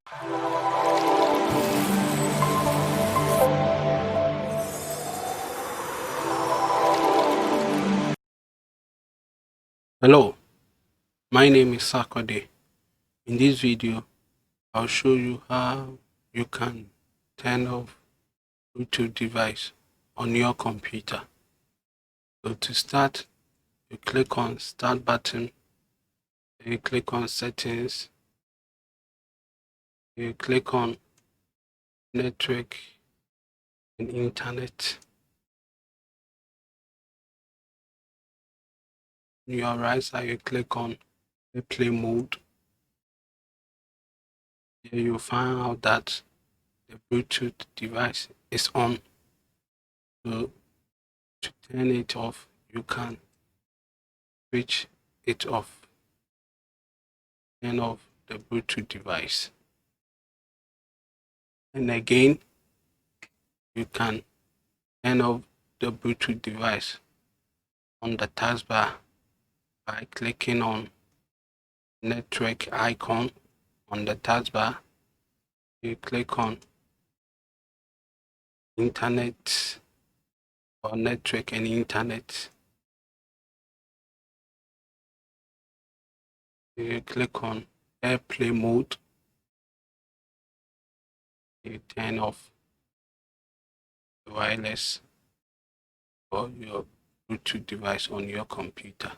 Hello, my name is Sakode. In this video, I'll show you how you can turn off Bluetooth device on your computer. So to start, you click on Start button, you click on Settings, you click on Network and Internet. On your right side, you click on Play Mode. Here you find out that the Bluetooth device is on. So to turn it off, you can switch it off. Turn off the Bluetooth device. And again, you can turn off the Bluetooth device on the taskbar by clicking on network icon on the taskbar. You click on internet or network and internet. You click on airplay mode. You turn off the wireless or your Bluetooth device on your computer.